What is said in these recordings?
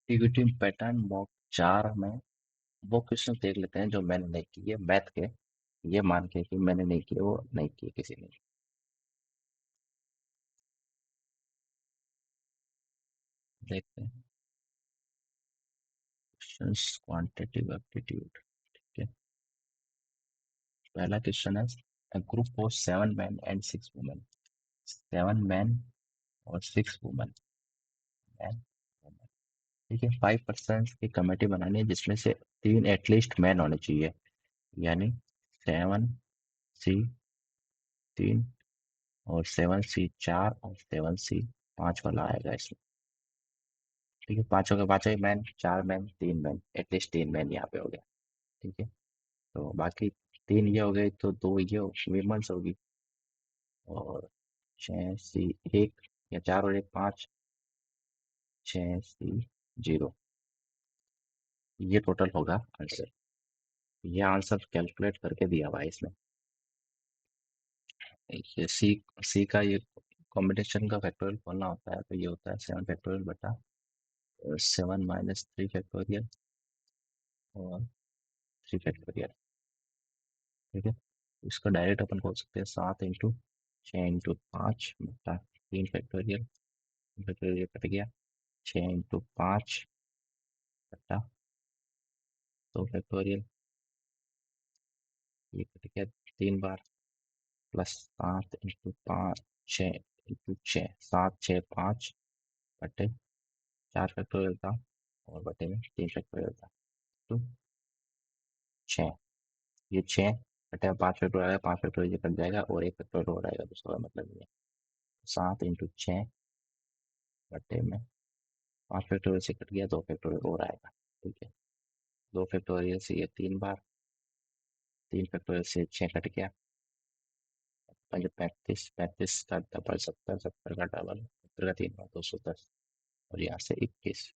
Ticketing pattern mock 4 में वो question देख लेते हैं जो मैंने नहीं किए मैथ के। ये मान के कि मैंने नहीं किए, वो नहीं किए किसी ने। देखते हैं क्वेश्चंस क्वांटिटेटिव एप्टीट्यूड। ठीक है। पहला क्वेश्चन है a group of 7 men and 6 women। 7 men और 6 women। Man women। ठीक है, 5% की कमेटी बनानी है जिसमें से 3 एटलीस्ट मैन होने चाहिए। यानी 7C 3 और 7C 4 और 7C 5 वाला आएगा इसमें। ठीक है, पांचों के पांचों ही man, 4 man 3 man, at least 3 man यहाँ पे हो गया। ठीक है, तो बाकी 3 ये हो गए तो 2 ये वीमेंस होगी। और 6C 1 या 4 और 1 5, 6C 0। ये टोटल होगा आंसर। ये आंसर कैलकुलेट करके दिया हुआ है इसमें। ये सी का ये कॉम्बिनेशन का फैक्टोरियल खोलना होता है तो ये होता है 7 फैक्टोरियल बटा 7 - 3 फैक्टोरियल और 3 फैक्टोरियल। ठीक है, इसका डायरेक्ट अपन खोल सकते हैं 7 × 6 × 5 बटा 3 फैक्टोरियल। फैक्टोरियल कट गया। 6 × 5 बटा 2 फैक्टोरियल। ये कट गया 3 बार। प्लस 7 × 5 6 × 6 7 6 5 बटे 4 फैक्टोरियल था और बटे में 3 फैक्टोरियल था। तो 6, ये 6 बटे 5 फैक्टोरियल आएगा, 5 फैक्टोरियल ये कट जाएगा और 1 फैक्टोरियल हो जाएगा, दूसरा मतलब नहीं है। 7 × 6 बटे में 5 फैक्टोरियल से कट गया, 2 फैक्टोरियल और आएगा। ठीक है, 2 फैक्टोरियल से ये 3 बार, 3 फैक्टोरियल से 6 कट गया। 5 × 35, 35 का डबल 70, 70 का डबल 70 का 3 बार 210। और यहाँ से 21,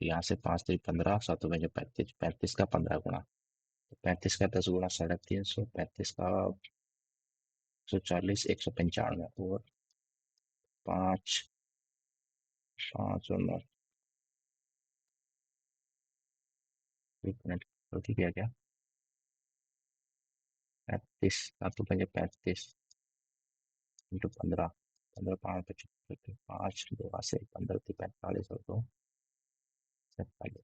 यहाँ से 5 × 3 = 15, 7 × 5 = 35, 35 का 15 गुना, तो 35 का 10 गुना 350, 35 का 140, 195 और 5, 5 और 9। 1 मिनट, गलती किया क्या? 35 7 × 35 इंटू 15, 15 5 55, 5 2 से 15 45 और 2 47।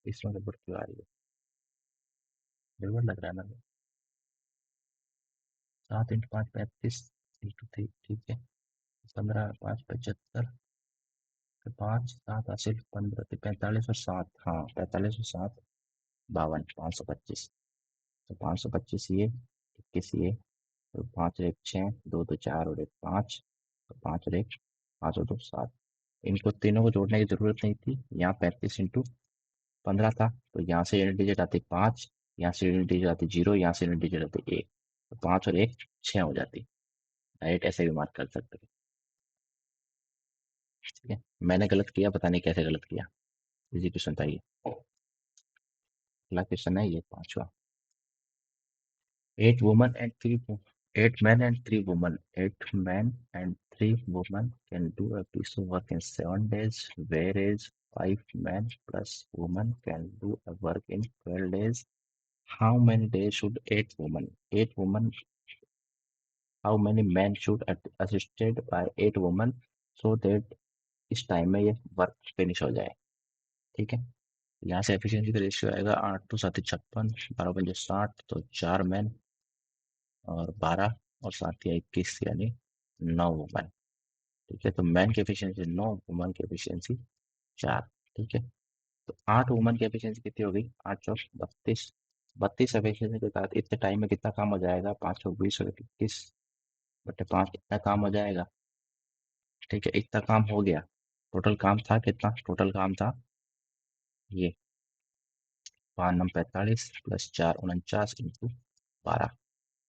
इसमें गड़बड़ क्यों आ रही है? गड़बड़ लग रहा है ना? 7 × 5 35 इंटू 3। ठीक है, 15 5 75, 5 7 8 15 45 और 7, हाँ 45 और 7 52, 525। तो 525 ये, 21 ये, तो 5 और 1 6, 2 2 4 और 1 5, तो 5 और 1 5 और 2 7। इनको तीनों को जोड़ने की जरूरत नहीं थी। यहाँ 35 × 15 था तो यहाँ से यूनिट डिजिट आती 5, यहाँ से यूनिट डिजिट आती 0, यहाँ से यूनिट डिजिट आती 1, तो 5 और 1 6 हो जाती। राइट, ऐसे भी मार्क कर सकते हो। ठीक है, मैंने गलत किया, पता नहीं कैसे गलत किया। इजी क्वेश्चन था ये। अगला क्वेश्चन है ये पांचवा। 8 women and 3 8 men and 3 women, 8 men and 3 women can do a piece of work in 7 days, whereas 5 men plus women can do a work in 12 days. How many days should 8 women, how many men should assisted by 8 women so that इस time में ये work finish हो जाए? ठीक है, यहाँ से efficiency का रेशियो आएगा 8 2 7 56, 12 5 60, तो 4 मैन और 12 और 7 या 21 यानी 9 वुमेन। ठीक है, तो मैन की एफिशिएंसी 9, वुमन की एफिशिएंसी 4। ठीक है, तो 8 वुमन की एफिशिएंसी कितनी होगी? 8 × 4 = 32। 32 एफिशिएंसी के साथ इतने टाइम में कितना काम हो जाएगा? 5 × 20 और 21/5 इतना काम हो जाएगा। ठीक है, इतना काम हो गया। टोटल काम था कितना? टोटल काम था ये 5 9 45 प्लस 4 49 इंटू 12।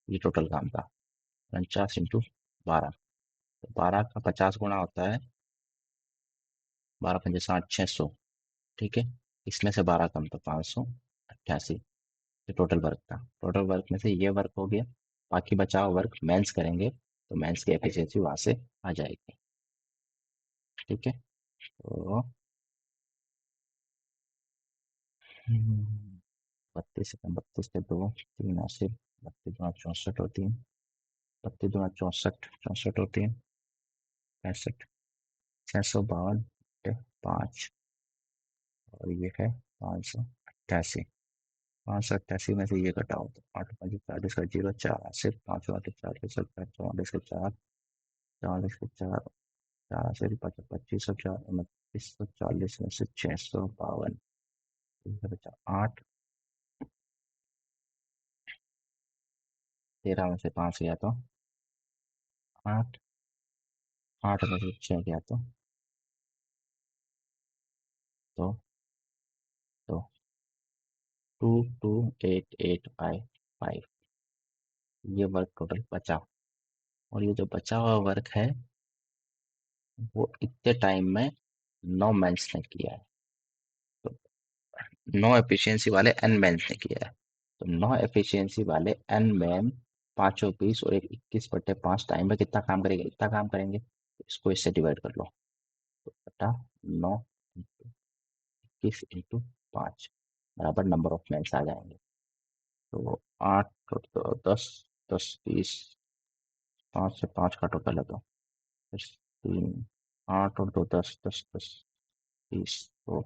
ये टोटल काम था 49 इंटू 12। तो 12 का 50 गुना होता है 12 पंजे 60, 600। ठीक है, इसमें से 12 कम तो 588। ये टोटल वर्क था। टोटल वर्क में से ये वर्क हो गया, बाकी बचा हुआ वर्क मेंस करेंगे तो मेंस की एफिशिएंसी वहां से आ जाएगी। ठीक है, तो 32 के दो, 3 80, 32 × 64 और 3, 32 × 64, 64 और 3, 65, 652/5, और ये है 588। 588 में से ये घटाओ तो 8×5 = 40 का 0, 4 5×8 = 40, 44 4 4 4 25 और 4 2940 में से 652, बचा 8, 13 में से 5 गया तो 8, 8 में से 6 गया तो 22885, ये वर्क टोटल बचा। और ये जो बचा हुआ वर्क है वो इतने टाइम में 9 मैन्स ने किया है। तो 9 एफिशिएंसी वाले एन मैन्स ने किया है। तो 9 एफिशिएंसी वाले एन मैन, पांचों 20 और एक 21/5 टाइम में कितना काम करेंगे? इतना काम करेंगे। इसको इससे डिवाइड कर लो, तो बटा 9 इंटू 21 इंटू 5 बराबर नंबर ऑफ मैन्स आ जाएंगे। तो 8 तो 10, 10 20, 5 से 5 काटो पहले तो, फिर 3, 8 और 2 10, 10 10 20, तो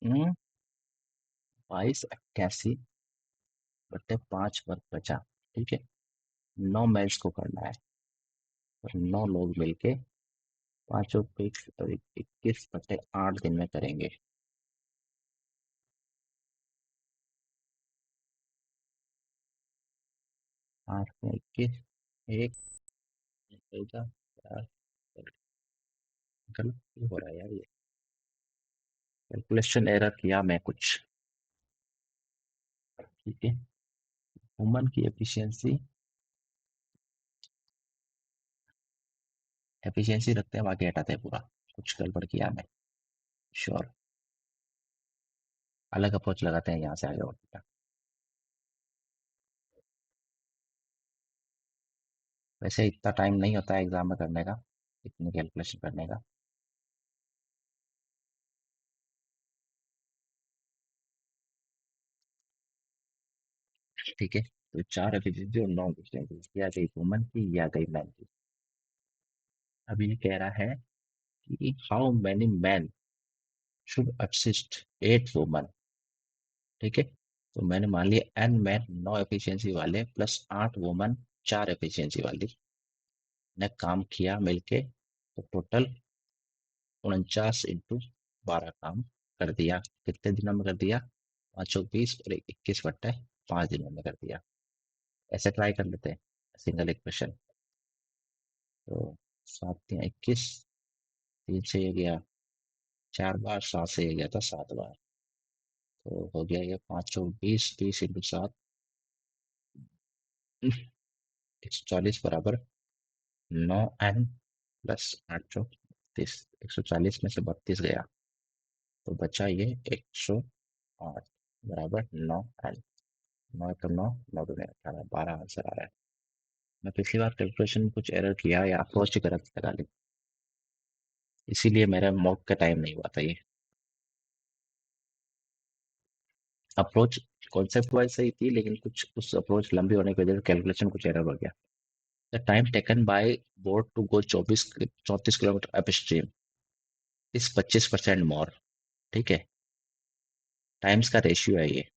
2288/5 वर्ग बचा। ठीक है, 9 मैच को करना है और 9 लोग मिलके पांचों फिक्स और 21/8 दिन में करेंगे। 8 में 21, एक निकलेगा 4, गलत क्यों हो रहा है यार ये? कैलकुलेशन एरर किया मैं कुछ। ठीक है, वुमन की एफिशिएंसी, एफिशिएंसी रखते हैं बाकी हटाते हैं पूरा। कुछ गड़बड़ किया मैं, श्योर। अलग अप्रोच लगाते हैं यहाँ से आगे बढ़ते हैं। वैसे इतना टाइम नहीं होता है एग्जाम में करने का, इतनी कैलकुलेशन करने का। ठीक है, तो 4 एफिशिएंसी और 9 एफिशिएंसी, या गई वुमन की या गई मैन की। अब ये कह रहा है कि how many man should assist 8 woman. ठीक है, तो मैंने मान लिया एन मैन 9 एफिशिएंसी वाले प्लस 8 वुमन 4 एफिशिएंसी वाली ने काम किया मिलके, तो टोटल 49 × 12 काम कर दिया। कितने दिनों में कर दिया? 520 और 21/5 दिनों में कर दिया। ऐसे ट्राई कर लेते हैं सिंगल इक्वेशन। तो 7×3 = 21, 3 से ये गया 4 बार, 7 से ये गया था 7 बार। तो हो गया ये 520, 20 × 7, 140 बराबर 9 n प्लस 830। 140 में से 32 गया तो बचा ये 108 बराबर 9 n। 9 तो 9, 9 × 2 = 18, 12 आंसर आ रहा है। मैं पिछली बार कैलकुलेशन में कुछ एरर किया या अप्रोच गलत लगा ली, इसीलिए मेरा मॉक का टाइम नहीं हुआ था ये। अप्रोच कॉन्सेप्ट वाइज सही थी, लेकिन कुछ उस अप्रोच लंबी होने की वजह से कैलकुलेशन कुछ एरर हो गया। The time taken by boat to go 34 kilometre upstream is 25% मोर। ठीक है, टाइम्स का रेशियो है ये,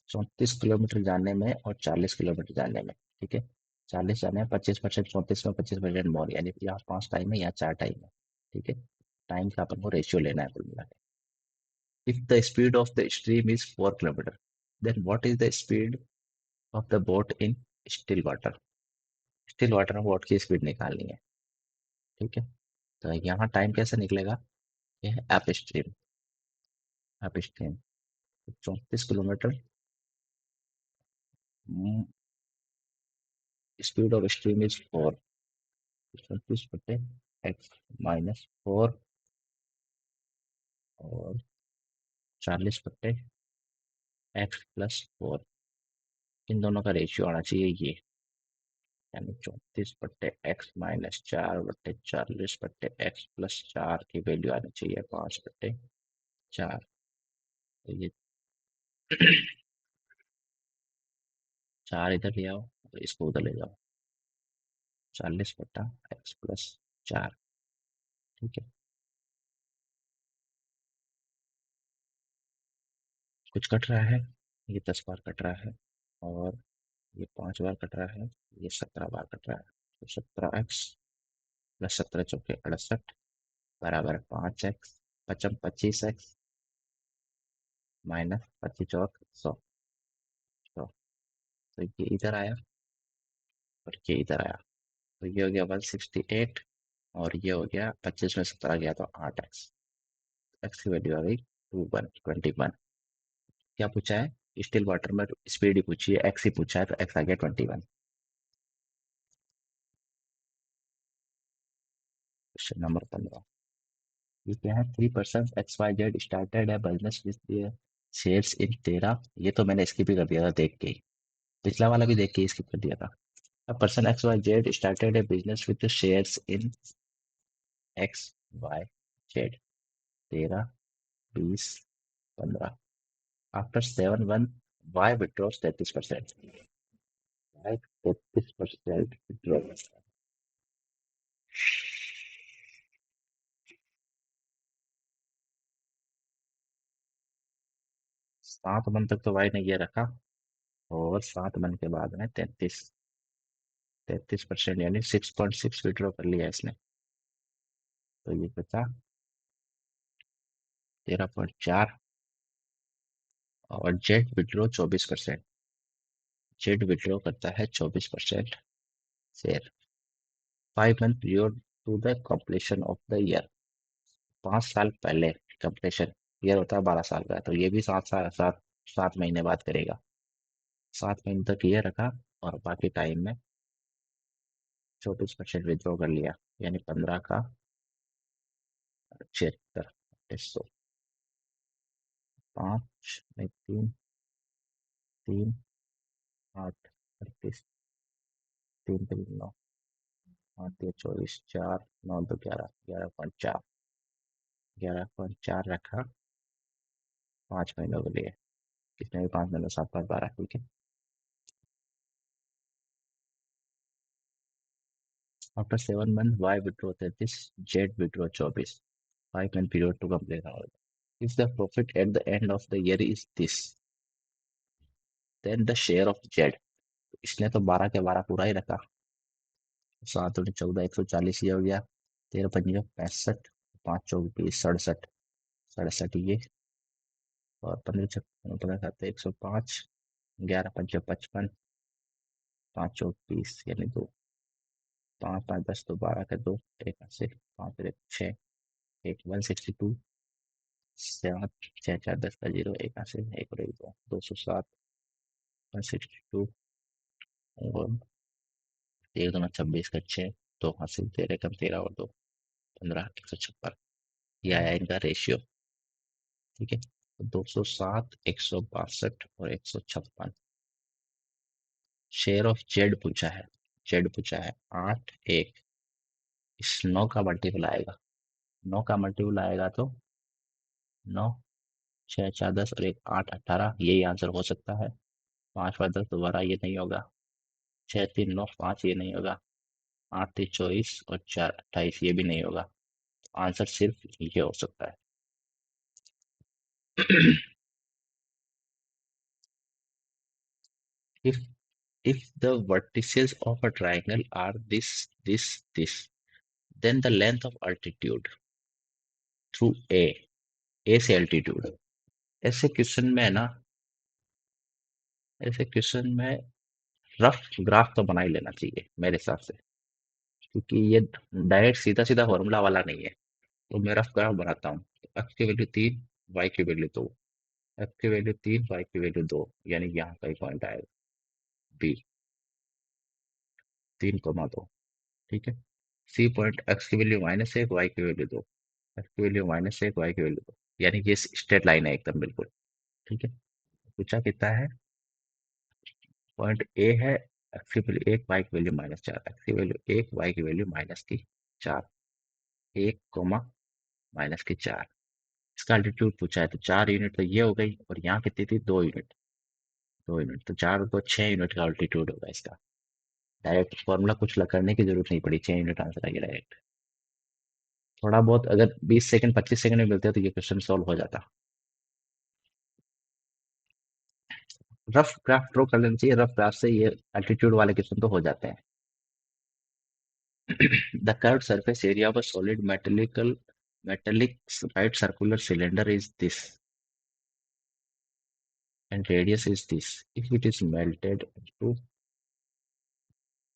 34 किलोमीटर जाने में और 40 किलोमीटर जाने में। ठीक है, 40 जाने में 25%, 34 में 25% मोर, यानी यहाँ 5 टाइम है, यहाँ 4 टाइम है। ठीक है, टाइम का अपन को रेशियो लेना है कुल मिला के। If the speed of the stream is 4 kilometre, then what is the speed of the boat in still water. Still water में बोट की स्पीड निकालनी है। ठीक है, तो यहाँ टाइम कैसे निकलेगा? ये है up stream. Up stream 34 kilometre, speed of stream is 4, 34/x - 4 और 40/x + 4, इन दोनों का रेशियो आना चाहिए ये। यानी 34/x-4/40 की वैल्यू आनी चाहिए 5/4। तो ये 4 इधर ले आओ और इसको उधर ले जाओ। 40/x+4। ठीक है। कुछ कट रहा है, ये 10 बार कट रहा है, और ये 5 बार कट रहा है, ये 17 बार कट रहा है। तो 17x+17 × 4 = 68 बराबर 5x, पचम 25x माइनस 25 × 100। तो ये इधर आया और ये इधर आया, तो ये हो गया 168, और ये हो गया 25 में 17 गया तो 8x। एक्स की वैल्यू आ गई 21। क्या पूछा है? स्टिल वाटर में स्पीड ही पूछी है, एक्स ही पूछा है, तो एक्स आ गया 21। Question number 15। ये क्या है? 3 पर्सन XYZ स्टार्टेड है बिजनेस विद शेयर्स इन 13। ये तो मैंने स्किप ही कर दिया था देख के ही। पिछला वाला भी देख के स्किप कर दिया था। A person XYZ started a business with the shares in XYZ 13, 20, 15। After 7 months, Y withdraws 33%। Y 33% withdraw। 7 month तक तो Y ने ये रखा, और 7 मंथ के बाद में 33% यानी 6.6 विड्रॉ कर लिया इसने। तो ये बचा 13.4, और जेड विड्रॉ 24%। जेड विड्रॉ करता है 24% share. 5 month period to the completion of the year. 5 साल पहले कंप्लीशन ईयर होता है 12 साल का, तो ये भी 7 साल 7 महीने बाद करेगा। 7 महीने तक ये रखा, और बाकी टाइम में 24% विड्रॉ कर लिया, यानी 15 का 76। 5 में 3, 8, 38, 3 3 9, 8 3 24, 4 9 2 11, 11.4। 11.4 रखा 5 महीनों के लिए। कितने भी 5 महीनों, 7 5 12, ठीक है। After 7 month Y withdraw 33, Z withdraw 24। 5 month period to complete all. If the profit at the end of the year is this, then the share of Z. इसने तो 12 के 12 पूरा ही रखा। 7 × 14 140 ये हो गया। 13 × 5 = 65, 5 × 4 = 20, 67। 67 ये, और 15 × 6 = 105, 11 × 5 = 55, 5 × 4 = 20 यानी 2। 5 5 10 तो 12 के 2, एक से 5 1 6, एक 162। 7 6 4 10 का 0, एक से एक और एक 2, 207। 162, और 1 2 26 का 6, 2 हासिल 13 कम 13 और 2 15, 156। ये आया इनका रेशियो। ठीक है। 207, 162 और 156। शेयर ऑफ जेड पूछा है। जेड पूछा है 8 1। इस 9 का मल्टीपल आएगा। 9 का मल्टीपल आएगा तो 9 6 4 10 और एक 8 18, यही आंसर हो सकता है। 5 5 10 दोबारा ये नहीं होगा। 6 3 9 5 ये नहीं होगा। 8 3 24 और 4 28 ये भी नहीं होगा। आंसर सिर्फ ये हो सकता है। if if the vertices of a triangle are this, then the length of altitude through A से altitude। ऐसे क्वेश्चन में है ना, ऐसे क्वेश्चन में रफ ग्राफ तो बना ही लेना चाहिए मेरे हिसाब से, क्योंकि ये डायरेक्ट सीधा सीधा फॉर्मूला वाला नहीं है। तो मैं रफ ग्राफ बनाता हूँ। एक्स की वैल्यू 3, वाई की वैल्यू 2। एक्स की वैल्यू 3, वाई की वैल्यू 2, यानी यहाँ का ही पॉइंट आएगा बी। 3 2, ठीक है। सी पॉइंट, एक्स की वैल्यू -1, वाई की वैल्यू 2। एक्स की वैल्यू -1, वाई की वैल्यू 2, यानी ये स्ट्रेट लाइन है एकदम बिल्कुल। ठीक है। पूछा कितना है? पॉइंट ए है एक्स की वैल्यू एक, वाई की वैल्यू -4, एक्स की वैल्यू एक, वाई की वैल्यू -4, 1, -4। इसका अल्टीट्यूड पूछा है तो 4 यूनिट तो ये हो गई, और यहाँ कितनी थी, 2 यूनिट। 2 यूनिट तो 4 और 2 6 यूनिट का अल्टीट्यूड होगा इसका। डायरेक्ट फॉर्मूला कुछ करने की जरूरत नहीं पड़ी, 6 यूनिट आंसर आ गया डायरेक्ट। थोड़ा बहुत अगर 20 सेकंड 25 सेकंड में मिलते तो ये क्वेश्चन सॉल्व हो जाता। रफ ग्राफ ड्रॉ कर लेना चाहिए, रफ ग्राफ से ये एल्टीट्यूड वाले क्वेश्चन तो हो जाते हैं। The curved surface area of a solid metallic right circular cylinder is this and radius is this. If it is melted into,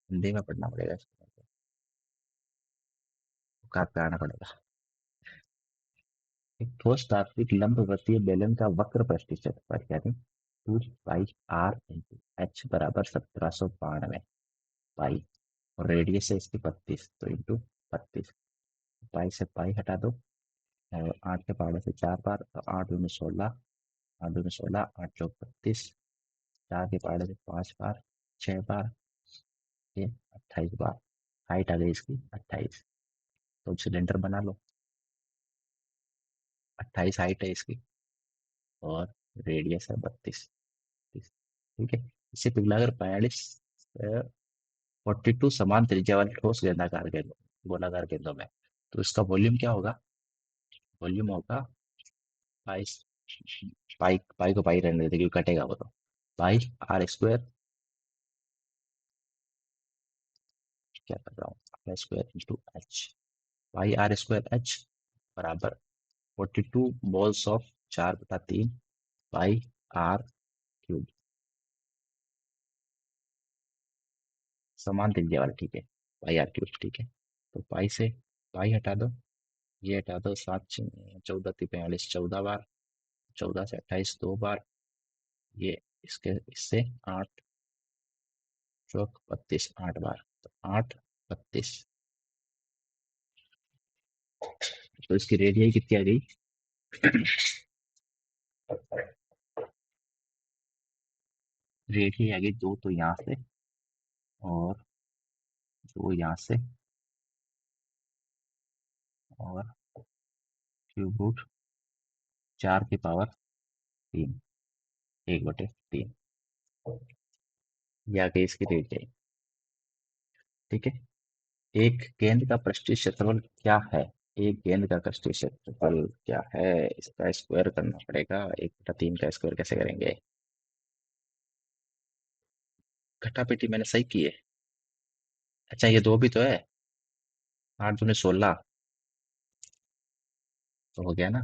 Hindi में पढ़ना पड़ेगा इसको, काट पे आना पड़ेगा। एक ठोस धात्विक लंबवर्तीय बेलन का वक्र पृष्ठीय क्षेत्रफल यानी 2 पाई r इंटू एच बराबर 1792 पाई, और रेडियस है इसकी 32, तो इंटू 32। पाई से पाई हटा दो, और 8 के पहाड़े से 4 बार, तो 8 दूनी 16, 8 दूनी 16, 8 चौक 32, 4 के पहाड़े से 5 बार, 6 बार, ये 28 बार। हाइट आ गई इसकी 28। तो सिलेंडर बना लो, 28 हाइट है इसकी, और रेडियस है 32। ठीक है। इससे पिघला कर 42 समान त्रिज्या वाले ठोस गेंदाकार गेंदों, गोलाकार गेंदों में, तो इसका वॉल्यूम क्या होगा, वॉल्यूम होगा पाई, पाई पाई को पाई रहने देते क्योंकि कटेगा वो, तो पाई आर स्क्वायर, क्या कर रहा हूँ, R square into H, pi R square H बराबर 42 balls of 4/3 pi R cube, समान त्रिज्या वाला, ठीक है, पाई आर क्यूब, ठीक है। तो पाई से पाई हटा दो, ये हटा दो, 7 14 43 14 बार, 14 से 28 2 बार, ये इसके इससे 8 चौक 32, 8 बार, तो 8 32, तो इसकी रेडियस कितनी आ गई, रेडियस आ गई 2, तो यहाँ से, और 2 यहाँ से, और क्यूब रूट 4 की पावर 3, 1/3, ये आ गई इसकी रेडियस। ठीक है। एक गेंद का पृष्ठीय क्षेत्रफल क्या है, एक गेंद का पृष्ठीय क्षेत्रफल क्या है, इसका स्क्वायर करना पड़ेगा, 1/3 का स्क्वायर कैसे करेंगे, घटा पेटी मैंने सही की है। अच्छा ये 2 भी तो है, 8 दूनी 16, तो हो गया ना,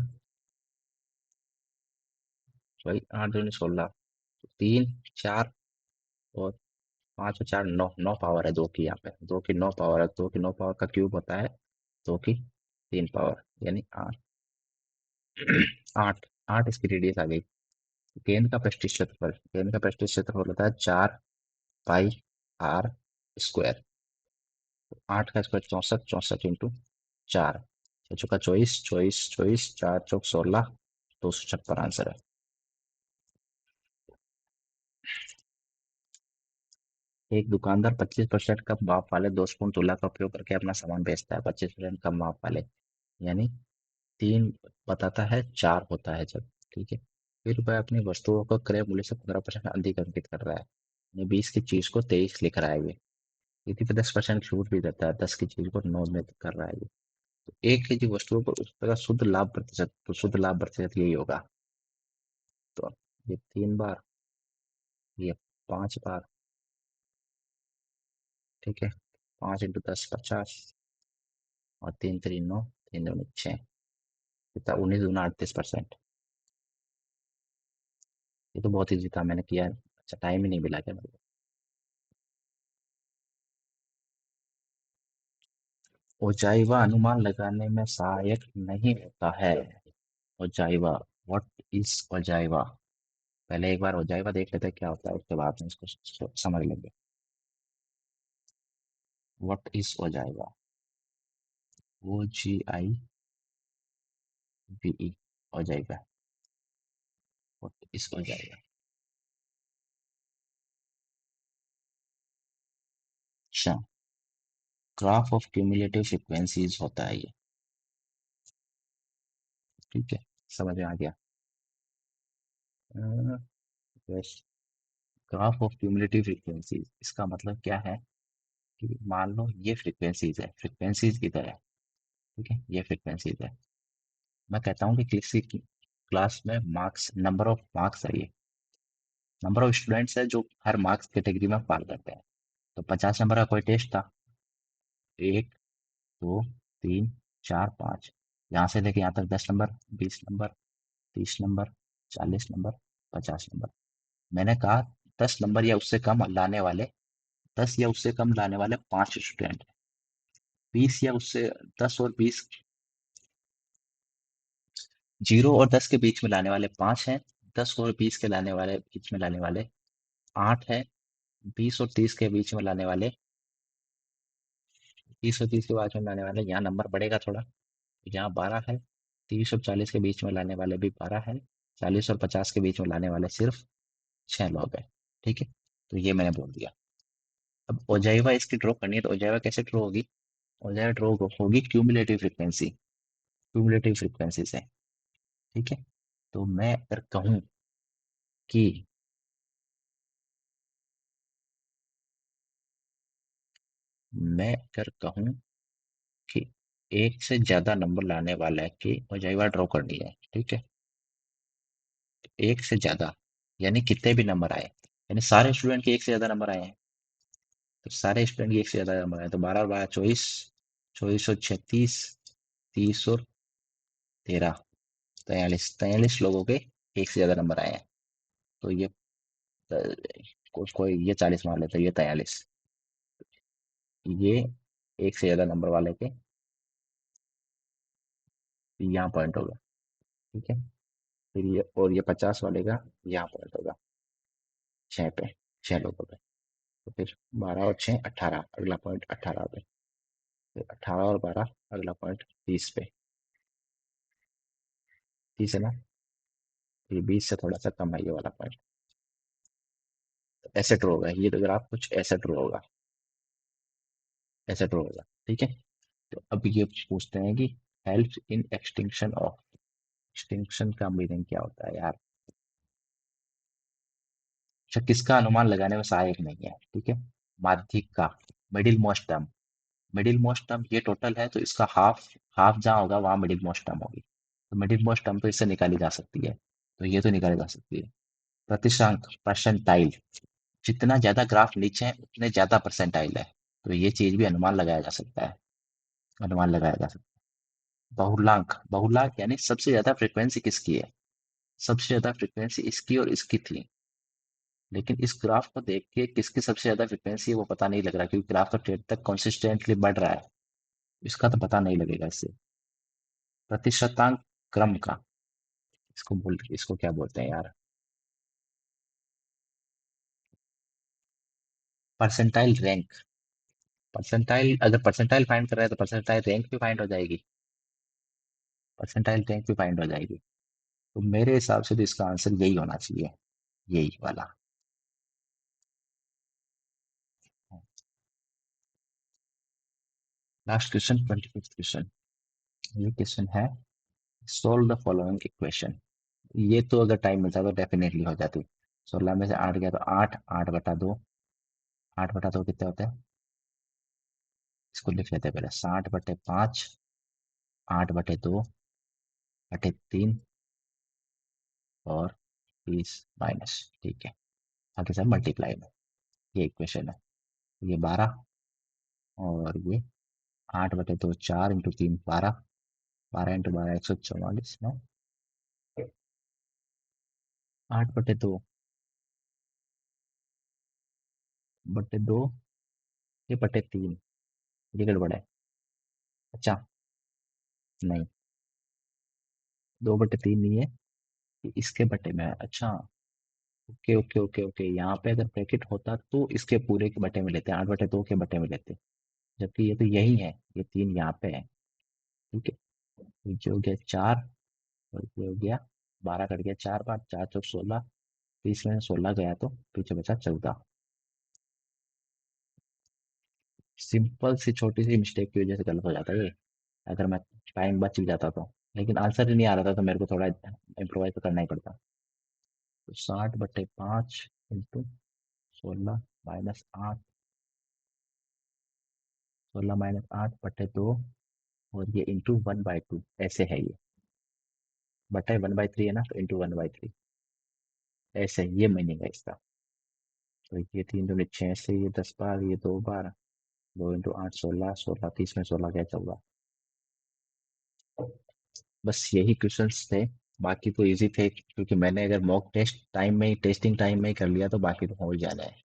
वही 8 दूनी 16, 3 4, और 5 और 4 9, 9 पावर है 2 की, यहाँ पे 2 की 9 पावर है, 2 की 9 पावर का क्यूब होता है 2 की 3 पावर, यानी 8। 8, 8 इसकी रेडियस आ गई। गेंद का पृष्ठीय क्षेत्रफल, गेंद का पृष्ठीय क्षेत्रफल होता है 4 पाई आर स्क्वायर, 8 का स्क्वायर 64, 64 इंटू 4, 6 चौका 24, 24 24, 4 चौक 16, 256 आंसर है। एक दुकानदार 25% कम माप वाले 2 स्पून तुला का उपयोग करके अपना सामान बेचता है, 25% कम माप वाले, यानी 3 बताता है 4 होता है जब, ठीक है, फिर वह अपनी वस्तुओं को क्रय मूल्य से 15% अधिक अंकित कर रहा है, यानी 20 की चीज को 23 लिख रहा है ये, यदि पे 10% छूट भी देता है, 10 की चीज को 9 में कर रहा है ये, तो 1 केजी वस्तुओं पर उसका शुद्ध लाभ प्रतिशत, तो शुद्ध लाभ प्रतिशत यही होगा। तो ये 3 बार, ये 5 बार, ठीक है, 5 इंटू 10 50, और 3 3 9, 3 2 6, कितना, 19 दूना 38%। ये तो बहुत ईजी था, मैंने किया है। अच्छा टाइम ही नहीं मिला क्या मेरे को, ओजाइवा अनुमान लगाने में सहायक नहीं होता है। ओजाइवा, व्हाट इज ओजाइवा, पहले एक बार ओजाइवा देख लेते हैं क्या होता है, उसके बाद में इसको समझ लेंगे। What is ogive, OGIVE, ogive, what is ogive. अच्छा, ग्राफ ऑफ क्यूमुलेटिव फ्रीक्वेंसीज होता है ये। ठीक है, समझ में आ गया। बस, ग्राफ ऑफ क्यूमुलेटिव फ्रीक्वेंसीज इसका मतलब क्या है कि मान लो ये फ्रीक्वेंसीज है, फ्रीक्वेंसीज इधर है। ठीक है, ये फ्रीक्वेंसीज है। मैं कहता हूँ कि किसी की क्लास में मार्क्स, नंबर ऑफ मार्क्स है, ये नंबर ऑफ स्टूडेंट्स है जो हर मार्क्स कैटेगरी में पार करते हैं। तो 50 नंबर का कोई टेस्ट था, एक, दो, तीन, चार, पाँच, यहाँ से लेके यहाँ तक 10 number, 20 number, 30 number, 40 number, 50 number. मैंने कहा 10 नंबर या उससे कम लाने वाले, 10 या उससे कम लाने वाले 5 स्टूडेंट, 20 या उससे, 10 और 20, 0 और 10 के बीच में लाने वाले 5 हैं, 10 और 20 के लाने वाले बीच में लाने वाले 8 हैं, 20 और 30 के बीच में लाने वाले, 30 और 30 के बीच में लाने वाले, यहाँ नंबर बढ़ेगा थोड़ा, यहाँ 12 है, 30 और 40 के बीच में लाने वाले भी 12 है, 40 और 50 के बीच में लाने वाले सिर्फ 6 लोग हैं। ठीक है, तो ये मैंने बोल दिया। अब ओजाइवा इसकी ड्रॉ करनी है, तो ओजाइवा कैसे ड्रॉ होगी? ओजाइवा ड्रॉ होगी क्यूमुलेटिव फ्रीक्वेंसी, क्यूमुलेटिव फ्रीक्वेंसी से। ठीक है, तो मैं अगर कहूँ कि मैं अगर कहूँ कि एक से ज्यादा नंबर लाने वाला है कि ओजाइवा ड्रॉ करनी है। ठीक है, एक से ज्यादा यानी कितने भी नंबर आए, यानी सारे स्टूडेंट के एक से ज्यादा नंबर आए हैं, तो सारे स्टूडेंट के एक से ज्यादा नंबर आए, तो 12 और 12 24, 24 और 36, 30 और 13, 43 लोगों के एक से ज्यादा नंबर आए हैं। तो ये कोई ये 40 मान लेता है, ये 43, ये एक से ज्यादा नंबर वाले के यहाँ पॉइंट होगा। ठीक है, फिर ये और ये 50 वाले का यहाँ पॉइंट होगा, 6 पे, 6 लोगों पे। तो फिर 12 और 6 18, अगला पॉइंट 18 पे, फिर 18 और 12 अगला पॉइंट 30 पे, 30 है ना, ये 20 से थोड़ा सा कम है ये वाला पॉइंट। ऐसे ड्रॉ होगा ये, तो अगर आप कुछ ऐसे ड्रॉ होगा, ऐसे ड्रॉ होगा। ठीक है, तो अब ये पूछते हैं कि help in extinction of, extinction का मीनिंग क्या होता है यार? अच्छा, किसका अनुमान लगाने में सहायक नहीं है? ठीक है, माध्यिक का, middle most term, middle most term ये टोटल है, तो इसका हाफ, हाफ जहाँ होगा वहां मिडिल मोस्ट टर्म होगी, तो मिडिल मोस्ट टर्म तो इससे निकाली जा सकती है, तो ये तो निकाली जा सकती है। प्रतिशत, परसेंटाइल, जितना ज्यादा ग्राफ नीचे है उतने ज्यादा परसेंटाइल है, तो ये चीज भी अनुमान लगाया जा सकता है, अनुमान लगाया जा सकता है। बहुलांक, बहुलांक यानी सबसे ज्यादा फ्रीक्वेंसी किसकी है, सबसे ज्यादा फ्रीक्वेंसी इसकी और इसकी थी, लेकिन इस ग्राफ को देख के किसकी सबसे ज्यादा फ्रीक्वेंसी है वो पता नहीं लग रहा, क्योंकि ग्राफ तो टेट तक कंसिस्टेंटली बढ़ रहा है, इसका तो पता नहीं लगेगा इससे। प्रतिशतांक क्रम का, इसको क्या बोलते हैं यार? परसेंटाइल रैंक, परसेंटाइल, अगर परसेंटाइल फाइंड कर रहे हैं तो परसेंटाइल रैंक भी फाइंड हो जाएगी, परसेंटाइल रैंक भी फाइंड हो जाएगी। तो मेरे हिसाब से तो इसका आंसर यही होना चाहिए, यही वाला। Last question, 25th question. ये क्वेश्चन है, सोल्व द फॉलोइंग इक्वेशन। ये तो अगर टाइम मिलता तो डेफिनेटली हो जाती। 16 में से 8 गया तो 8, 8/2, 8/2 कितने होते हैं? इसको लिख लेते हैं पहले, 60/5, 8/2/3 और 30 माइनस। ठीक है, आगे सर मल्टीप्लाई में, ये इक्वेशन है। ये 12 और ये 8/2, 4 × 3 12, 12 × 12 144 में, 8/2/2, ये /3, ये गड़बड़ है। अच्छा, नहीं, 2/3 नहीं है, ये इसके बटे में है। अच्छा, ओके ओके ओके ओके, यहाँ पे अगर ब्रैकेट होता तो इसके पूरे के बटे में लेते, 8/2 के बटे में लेते, जबकि ये तो यही है, ये 3 यहाँ पे है। ठीक है, तो ये हो गया 4, और ये हो गया 12, कट गया 4 बार, 4 × 4 = 16, 30 में 16 गया तो पीछे बचा 14। सिंपल सी छोटी सी मिस्टेक की वजह से गलत हो जाता है ये। अगर मैं टाइम बच भी जाता तो, लेकिन आंसर ही नहीं आ रहा था तो मेरे को थोड़ा इम्प्रोवाइज तो करना ही पड़ता। तो 60/5 इंटू 16 - 8, 16 - 8/2, और ये इंटू 1/2 ऐसे है ये। बटे 1/3 है ना, तो इंटू 1/3 ऐसे, ये मीनिंग है इसका। तो ये 3 दूनी 6 से, ये 10 बार, ये 2 बार, 2 × 8 16, 16 30 में 16 क्या चल। बस यही क्वेश्चंस थे। बाकी तो इजी थे, क्योंकि मैंने अगर मॉक टेस्ट टाइम में ही, टेस्टिंग टाइम में ही कर लिया तो बाकी तो हो ही जाना है।